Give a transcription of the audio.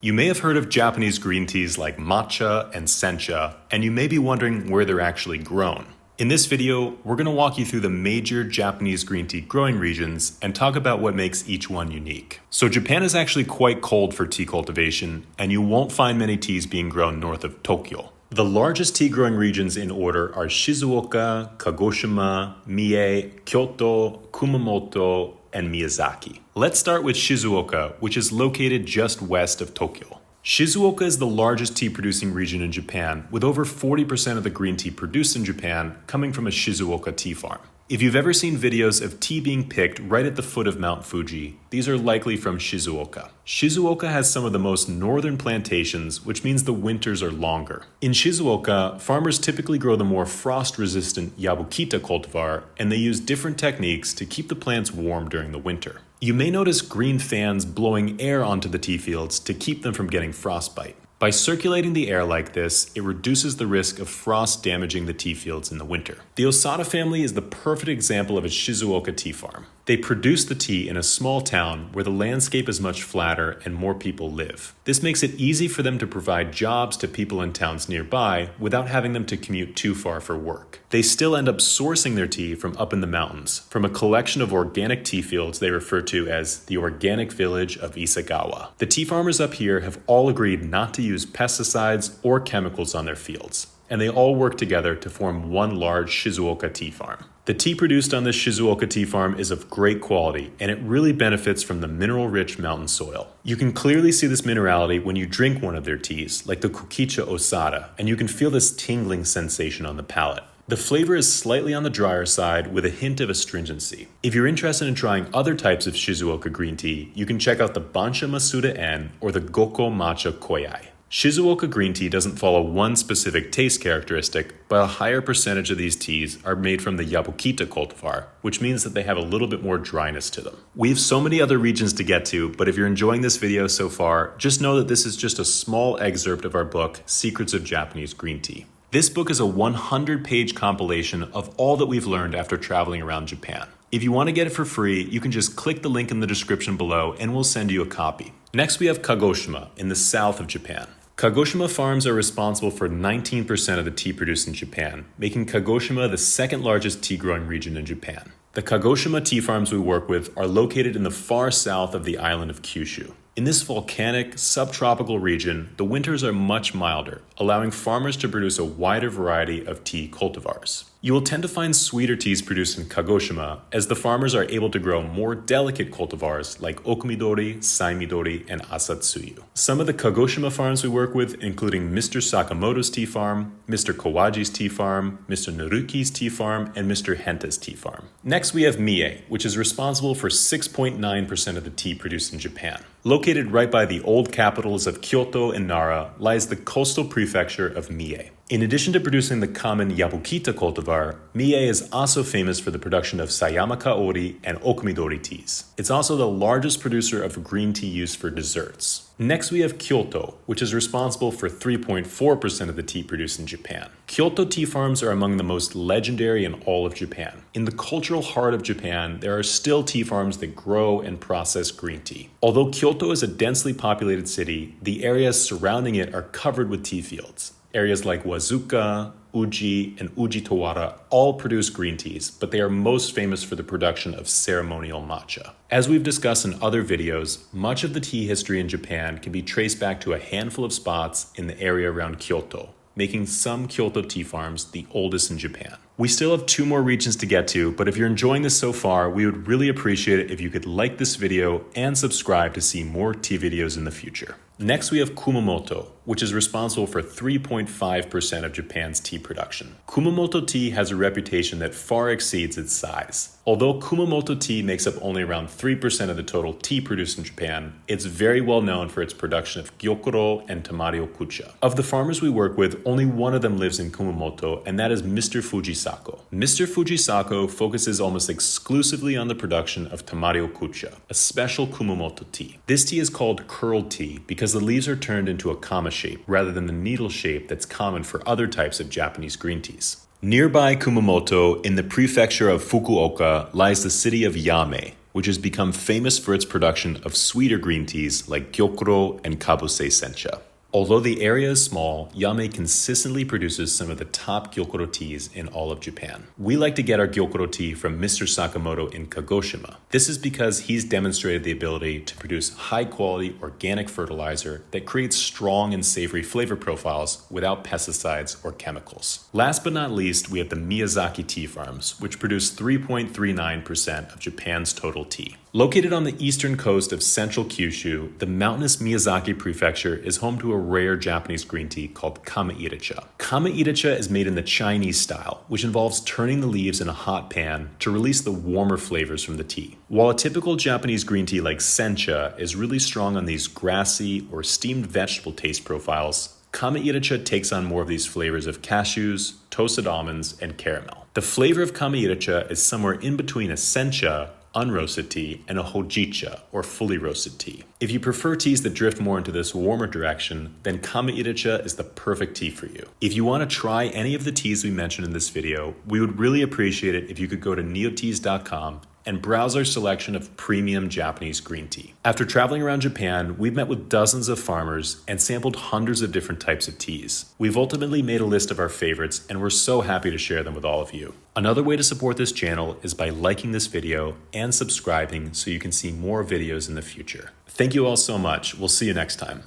You may have heard of Japanese green teas like matcha and sencha, and you may be wondering where they're actually grown. In this video, we're going to walk you through the major Japanese green tea growing regions and talk about what makes each one unique. So Japan is actually quite cold for tea cultivation, and you won't find many teas being grown north of Tokyo. The largest tea growing regions in order are Shizuoka, Kagoshima, Mie, Kyoto, Kumamoto, and Miyazaki. Let's start with Shizuoka, which is located just west of Tokyo. Shizuoka is the largest tea producing region in Japan, with over 40% of the green tea produced in Japan coming from a Shizuoka tea farm. If you've ever seen videos of tea being picked right at the foot of Mount Fuji, these are likely from Shizuoka. Shizuoka has some of the most northern plantations, which means the winters are longer. In Shizuoka, farmers typically grow the more frost-resistant Yabukita cultivar, and they use different techniques to keep the plants warm during the winter. You may notice green fans blowing air onto the tea fields to keep them from getting frostbite. By circulating the air like this, it reduces the risk of frost damaging the tea fields in the winter. The Osada family is the perfect example of a Shizuoka tea farm. They produce the tea in a small town where the landscape is much flatter and more people live. This makes it easy for them to provide jobs to people in towns nearby without having them to commute too far for work. They still end up sourcing their tea from up in the mountains, from a collection of organic tea fields they refer to as the organic village of Isagawa. The tea farmers up here have all agreed not to use pesticides or chemicals on their fields, and they all work together to form one large Shizuoka tea farm. The tea produced on this Shizuoka tea farm is of great quality, and it really benefits from the mineral-rich mountain soil. You can clearly see this minerality when you drink one of their teas, like the Kukicha Osada, and you can feel this tingling sensation on the palate. The flavor is slightly on the drier side with a hint of astringency. If you're interested in trying other types of Shizuoka green tea, you can check out the Bansha Masuda N or the Goko Matcha Koyai. Shizuoka green tea doesn't follow one specific taste characteristic, but a higher percentage of these teas are made from the Yabukita cultivar, which means that they have a little bit more dryness to them. We have so many other regions to get to, but if you're enjoying this video so far, just know that this is just a small excerpt of our book, Secrets of Japanese Green Tea. This book is a 100-page compilation of all that we've learned after traveling around Japan. If you want to get it for free, you can just click the link in the description below and we'll send you a copy. Next, we have Kagoshima in the south of Japan. Kagoshima farms are responsible for 19% of the tea produced in Japan, making Kagoshima the second largest tea growing region in Japan. The Kagoshima tea farms we work with are located in the far south of the island of Kyushu. In this volcanic, subtropical region, the winters are much milder, allowing farmers to produce a wider variety of tea cultivars. You will tend to find sweeter teas produced in Kagoshima, as the farmers are able to grow more delicate cultivars like Okumidori, Saimidori, and Asatsuyu. Some of the Kagoshima farms we work with, including Mr. Sakamoto's tea farm, Mr. Kawaji's tea farm, Mr. Naruki's tea farm, and Mr. Henta's tea farm. Next, we have Mie, which is responsible for 6.9% of the tea produced in Japan. Located right by the old capitals of Kyoto and Nara lies the coastal prefecture of Mie. In addition to producing the common Yabukita cultivar, Mie is also famous for the production of Sayama Kaori and Okumidori teas. It's also the largest producer of green tea used for desserts. Next, we have Kyoto, which is responsible for 3.4% of the tea produced in Japan. Kyoto tea farms are among the most legendary in all of Japan. In the cultural heart of Japan, there are still tea farms that grow and process green tea. Although Kyoto is a densely populated city, the areas surrounding it are covered with tea fields. Areas like Wazuka, Uji, and Ujitowara all produce green teas, but they are most famous for the production of ceremonial matcha. As we've discussed in other videos, much of the tea history in Japan can be traced back to a handful of spots in the area around Kyoto, making some Kyoto tea farms the oldest in Japan. We still have 2 more regions to get to, but if you're enjoying this so far, we would really appreciate it if you could like this video and subscribe to see more tea videos in the future. Next, we have Kumamoto, which is responsible for 3.5% of Japan's tea production. Kumamoto tea has a reputation that far exceeds its size. Although Kumamoto tea makes up only around 3% of the total tea produced in Japan, it's very well known for its production of gyokuro and tamari okucha. Of the farmers we work with, only one of them lives in Kumamoto, and that is Mr. Fujisako. Mr. Fujisako focuses almost exclusively on the production of tamari okucha, a special Kumamoto tea. This tea is called curled tea because the leaves are turned into a kama shape rather than the needle shape that's common for other types of Japanese green teas. Nearby Kumamoto, in the prefecture of Fukuoka, lies the city of Yame, which has become famous for its production of sweeter green teas like Gyokuro and Kabuse Sencha. Although the area is small, Yame consistently produces some of the top Gyokuro teas in all of Japan. We like to get our Gyokuro tea from Mr. Sakamoto in Kagoshima. This is because he's demonstrated the ability to produce high-quality organic fertilizer that creates strong and savory flavor profiles without pesticides or chemicals. Last but not least, we have the Miyazaki tea farms, which produce 3.39% of Japan's total tea. Located on the eastern coast of central Kyushu, the mountainous Miyazaki prefecture is home to a rare Japanese green tea called Kama-iracha. Kama-iracha is made in the Chinese style, which involves turning the leaves in a hot pan to release the warmer flavors from the tea. While a typical Japanese green tea like sencha is really strong on these grassy or steamed vegetable taste profiles, Kama-iracha takes on more of these flavors of cashews, toasted almonds, and caramel. The flavor of Kama-iracha is somewhere in between a sencha, unroasted tea, and a hojicha, or fully roasted tea. If you prefer teas that drift more into this warmer direction, then Kama-iracha is the perfect tea for you. If you want to try any of the teas we mentioned in this video, we would really appreciate it if you could go to neoteas.com and browse our selection of premium Japanese green tea. After traveling around Japan, we've met with dozens of farmers and sampled hundreds of different types of teas. We've ultimately made a list of our favorites, and we're so happy to share them with all of you. Another way to support this channel is by liking this video and subscribing so you can see more videos in the future. Thank you all so much. We'll see you next time.